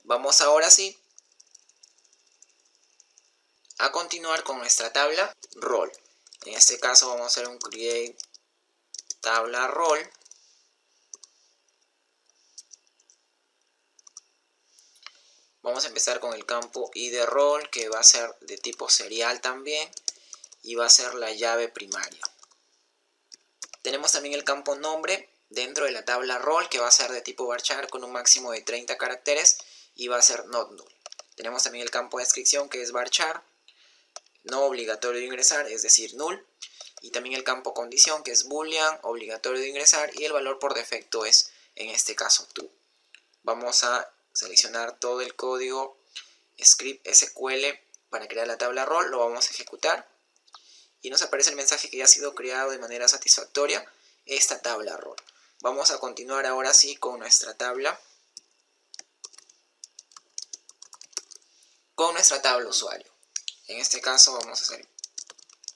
Vamos ahora sí a continuar con nuestra tabla rol. En este caso vamos a hacer un create tabla rol. Vamos a empezar con el campo id rol, que va a ser de tipo serial también, y va a ser la llave primaria. Tenemos también el campo nombre dentro de la tabla rol, que va a ser de tipo varchar con un máximo de 30 caracteres y va a ser not null. Tenemos también el campo de descripción, que es varchar, no obligatorio de ingresar, es decir, null. Y también el campo condición, que es boolean, obligatorio de ingresar, y el valor por defecto es, en este caso, true. Vamos a seleccionar todo el código script SQL para crear la tabla rol, lo vamos a ejecutar y nos aparece el mensaje que ya ha sido creado de manera satisfactoria esta tabla rol. Vamos a continuar ahora sí con nuestra tabla usuario. En este caso vamos a hacer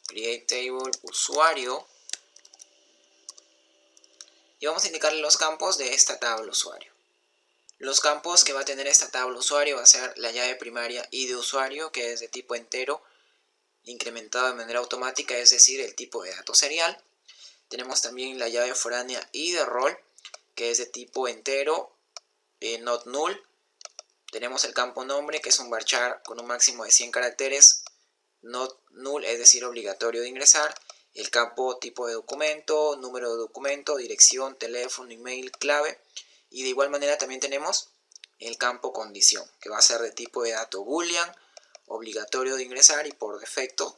create table usuario y vamos a indicarle los campos de esta tabla usuario. Los campos que va a tener esta tabla usuario va a ser la llave primaria id usuario, que es de tipo entero, incrementado de manera automática, es decir, el tipo de dato serial. Tenemos también la llave foránea id rol, que es de tipo entero, not null. Tenemos el campo nombre, que es un varchar con un máximo de 100 caracteres, not null, es decir, obligatorio de ingresar. El campo tipo de documento, número de documento, dirección, teléfono, email, clave. Y de igual manera también tenemos el campo condición, que va a ser de tipo de dato boolean, obligatorio de ingresar, y por defecto,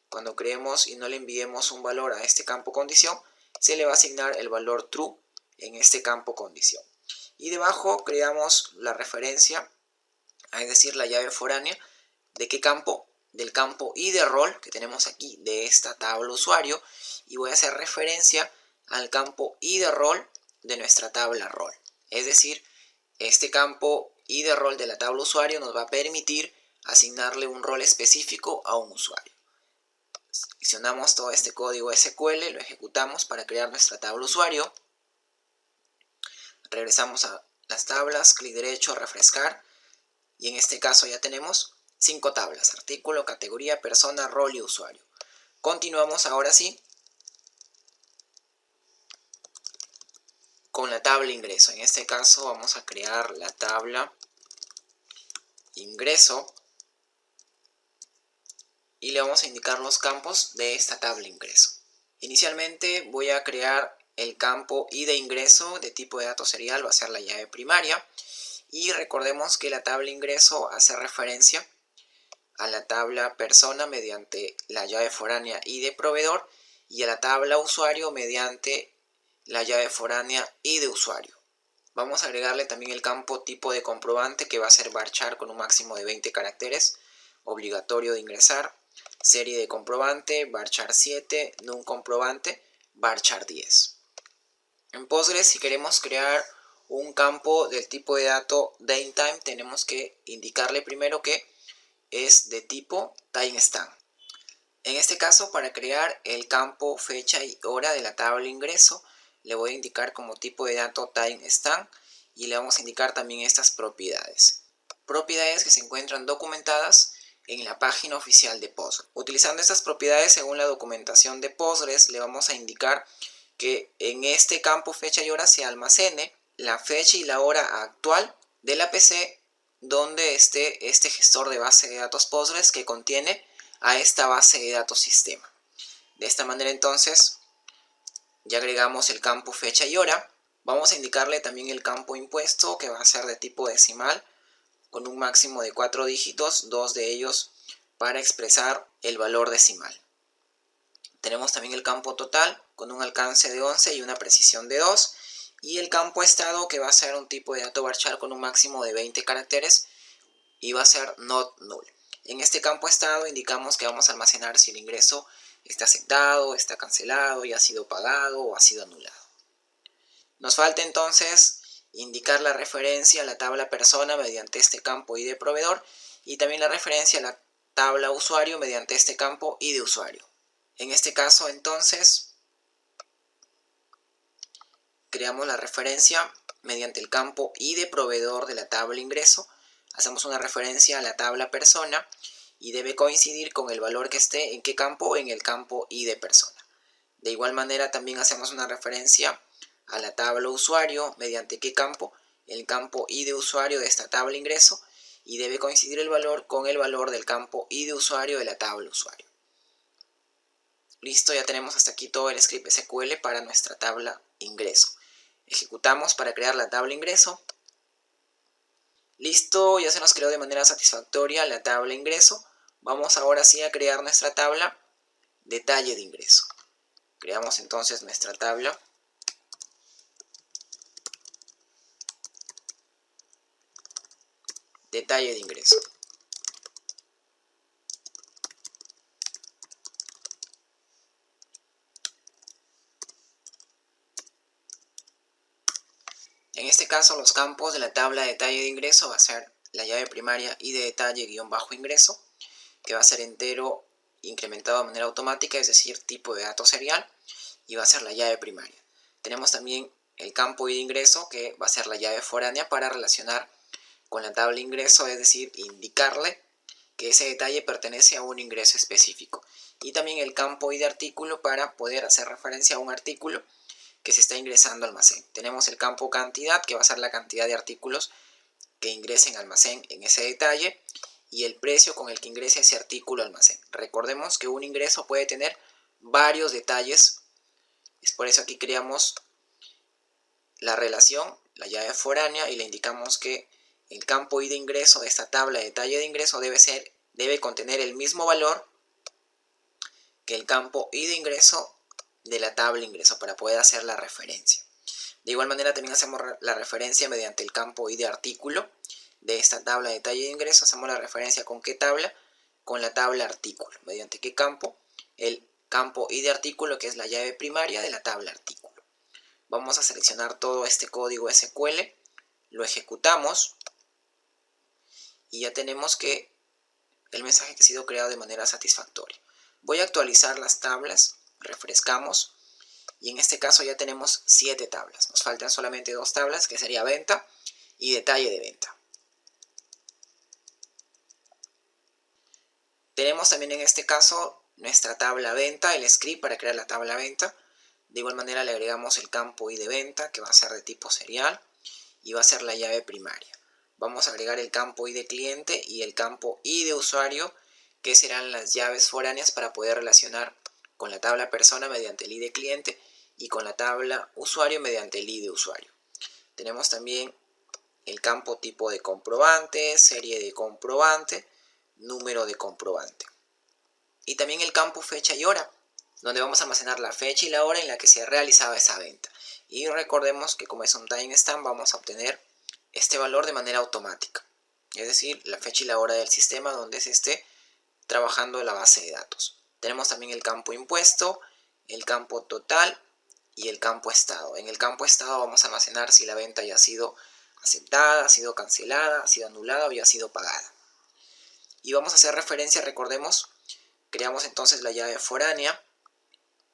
cuando creemos y no le enviemos un valor a este campo condición, se le va a asignar el valor true en este campo condición. Y debajo creamos la referencia, es decir, la llave foránea, ¿de qué campo? Del campo id rol que tenemos aquí de esta tabla usuario, y voy a hacer referencia al campo id rol de nuestra tabla rol. Es decir, este campo id rol de la tabla usuario nos va a permitir asignarle un rol específico a un usuario. Seleccionamos todo este código SQL, lo ejecutamos para crear nuestra tabla usuario. Regresamos a las tablas, clic derecho, refrescar, y en este caso ya tenemos 5 tablas: artículo, categoría, persona, rol y usuario. Continuamos ahora sí con la tabla ingreso. En este caso vamos a crear la tabla ingreso y le vamos a indicar los campos de esta tabla ingreso. Inicialmente voy a crear el campo id de ingreso de tipo de dato serial, va a ser la llave primaria, y recordemos que la tabla ingreso hace referencia a la tabla persona mediante la llave foránea id proveedor y a la tabla usuario mediante la llave foránea id usuario. Vamos a agregarle también el campo tipo de comprobante, que va a ser varchar con un máximo de 20 caracteres, obligatorio de ingresar, serie de comprobante, varchar 7, num comprobante, varchar 10. En Postgres, si queremos crear un campo del tipo de dato datetime, tenemos que indicarle primero que es de tipo timestamp. En este caso, para crear el campo fecha y hora de la tabla ingreso, le voy a indicar como tipo de dato timestamp y le vamos a indicar también estas propiedades. Propiedades que se encuentran documentadas en la página oficial de Postgres. Utilizando estas propiedades según la documentación de Postgres, le vamos a indicar que en este campo fecha y hora se almacene la fecha y la hora actual de la PC donde esté este gestor de base de datos Postgres que contiene a esta base de datos sistema. De esta manera entonces ya agregamos el campo fecha y hora. Vamos a indicarle también el campo impuesto, que va a ser de tipo decimal con un máximo de 4 dígitos, 2 de ellos para expresar el valor decimal. Tenemos también el campo total con un alcance de 11 y una precisión de 2, y el campo estado, que va a ser un tipo de dato varchar con un máximo de 20 caracteres y va a ser not null. En este campo estado indicamos que vamos a almacenar si el ingreso está aceptado, está cancelado, ya ha sido pagado o ha sido anulado. Nos falta entonces indicar la referencia a la tabla persona mediante este campo id proveedor y también la referencia a la tabla usuario mediante este campo id usuario. En este caso entonces creamos la referencia mediante el campo id proveedor de la tabla ingreso hacemos una referencia a la tabla persona y debe coincidir con el valor que esté en qué campo, en el campo id de persona. De igual manera también hacemos una referencia a la tabla usuario mediante qué campo, el campo id de usuario de esta tabla ingreso, y debe coincidir el valor con el valor del campo id de usuario de la tabla usuario. Listo, ya tenemos hasta aquí todo el script SQL para nuestra tabla ingreso. Ejecutamos para crear la tabla ingreso. Listo, ya se nos creó de manera satisfactoria la tabla ingreso. Vamos ahora sí a crear nuestra tabla detalle de ingreso. Creamos entonces nuestra tabla detalle de ingreso. En este caso los campos de la tabla detalle de ingreso va a ser la llave primaria id de detalle -ingreso, que va a ser entero incrementado de manera automática, es decir, tipo de dato serial, y va a ser la llave primaria. Tenemos también el campo id de ingreso, que va a ser la llave foránea para relacionar con la tabla ingreso, es decir, indicarle que ese detalle pertenece a un ingreso específico. Y también el campo id de artículo para poder hacer referencia a un artículo que se está ingresando al almacén. Tenemos el campo cantidad, que va a ser la cantidad de artículos que ingresen al almacén en ese detalle, y el precio con el que ingrese ese artículo al almacén. Recordemos que un ingreso puede tener varios detalles, es por eso aquí creamos la relación, la llave foránea, y le indicamos que el campo id de ingreso de esta tabla de detalle de ingreso debe contener el mismo valor que el campo id de ingreso de la tabla ingreso para poder hacer la referencia. De igual manera también hacemos la referencia mediante el campo id de artículo de esta tabla de detalle de ingreso. Hacemos la referencia con qué tabla, con la tabla artículo. Mediante qué campo, el campo id de artículo, que es la llave primaria de la tabla artículo. Vamos a seleccionar todo este código SQL, lo ejecutamos y ya tenemos que el mensaje que ha sido creado de manera satisfactoria. Voy a actualizar las tablas, refrescamos, y en este caso ya tenemos 7 tablas. Nos faltan solamente 2 tablas, que sería venta y detalle de venta. Tenemos también en este caso nuestra tabla venta, el script para crear la tabla venta. De igual manera le agregamos el campo id de venta, que va a ser de tipo serial y va a ser la llave primaria. Vamos a agregar el campo id de cliente y el campo id de usuario, que serán las llaves foráneas para poder relacionar con la tabla persona mediante el id de cliente y con la tabla usuario mediante el id de usuario. Tenemos también el campo tipo de comprobante, serie de comprobante, número de comprobante. Y también el campo fecha y hora, donde vamos a almacenar la fecha y la hora en la que se realizaba esa venta. Y recordemos que como es un timestamp, vamos a obtener este valor de manera automática, es decir, la fecha y la hora del sistema donde se esté trabajando la base de datos. Tenemos también el campo impuesto, el campo total y el campo estado. En el campo estado vamos a almacenar si la venta ya ha sido aceptada, ha sido cancelada, ha sido anulada o ya ha sido pagada. Y vamos a hacer referencia, recordemos, creamos entonces la llave foránea,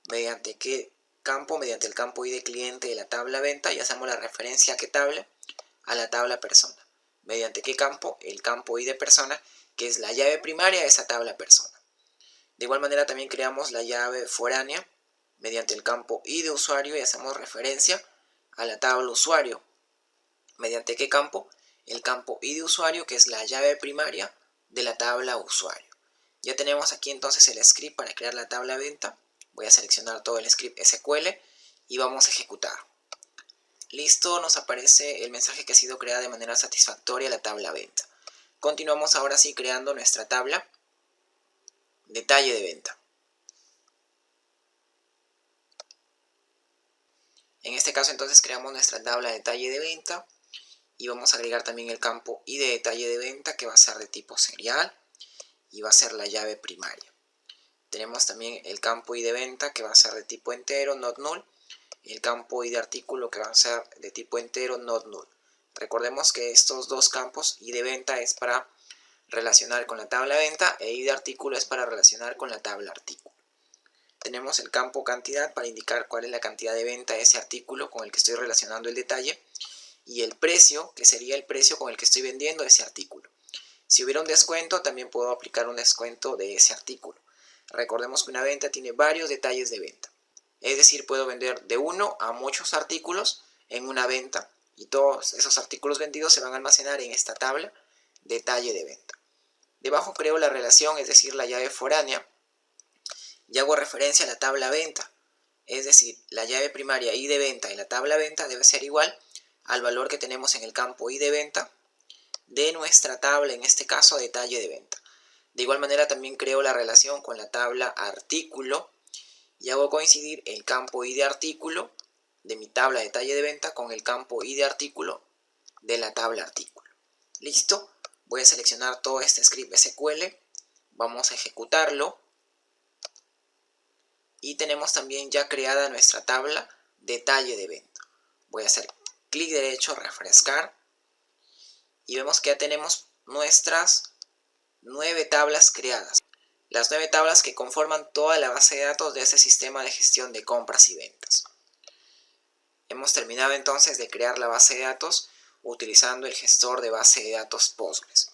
mediante qué campo, mediante el campo id de cliente de la tabla venta, y hacemos la referencia a qué tabla, a la tabla persona. Mediante qué campo, el campo id de persona, que es la llave primaria de esa tabla persona. De igual manera también creamos la llave foránea mediante el campo id de usuario y hacemos referencia a la tabla usuario. ¿Mediante qué campo? El campo id de usuario, que es la llave primaria de la tabla usuario. Ya tenemos aquí entonces el script para crear la tabla venta. Voy a seleccionar todo el script SQL y vamos a ejecutar. Listo, nos aparece el mensaje que ha sido creada de manera satisfactoria la tabla venta. Continuamos ahora sí creando nuestra tabla detalle de venta. En este caso entonces creamos nuestra tabla detalle de venta y vamos a agregar también el campo id de detalle de venta, que va a ser de tipo serial y va a ser la llave primaria. Tenemos también el campo id de venta, que va a ser de tipo entero, not null, y el campo id de artículo, que va a ser de tipo entero, not null. Recordemos que estos dos campos, id de venta es para relacionar con la tabla venta e id de artículo es para relacionar con la tabla artículo. Tenemos el campo cantidad para indicar cuál es la cantidad de venta de ese artículo con el que estoy relacionando el detalle, y el precio, que sería el precio con el que estoy vendiendo ese artículo. Si hubiera un descuento, también puedo aplicar un descuento de ese artículo. Recordemos que una venta tiene varios detalles de venta. Es decir, puedo vender de uno a muchos artículos en una venta y todos esos artículos vendidos se van a almacenar en esta tabla detalle de venta. Debajo creo la relación, es decir, la llave foránea, y hago referencia a la tabla venta. Es decir, la llave primaria i de venta en la tabla venta debe ser igual al valor que tenemos en el campo i de venta de nuestra tabla, en este caso detalle de venta. De igual manera también creo la relación con la tabla artículo y hago coincidir el campo i de artículo de mi tabla detalle de venta con el campo i de artículo de la tabla artículo. ¿Listo? Voy a seleccionar todo este script SQL, vamos a ejecutarlo y tenemos también ya creada nuestra tabla detalle de venta. Voy a hacer clic derecho, refrescar y vemos que ya tenemos nuestras 9 tablas creadas. Las 9 tablas que conforman toda la base de datos de este sistema de gestión de compras y ventas. Hemos terminado entonces de crear la base de datos utilizando el gestor de base de datos Postgres.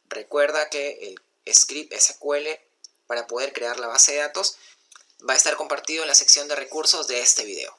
Recuerda que el script SQL para poder crear la base de datos va a estar compartido en la sección de recursos de este video.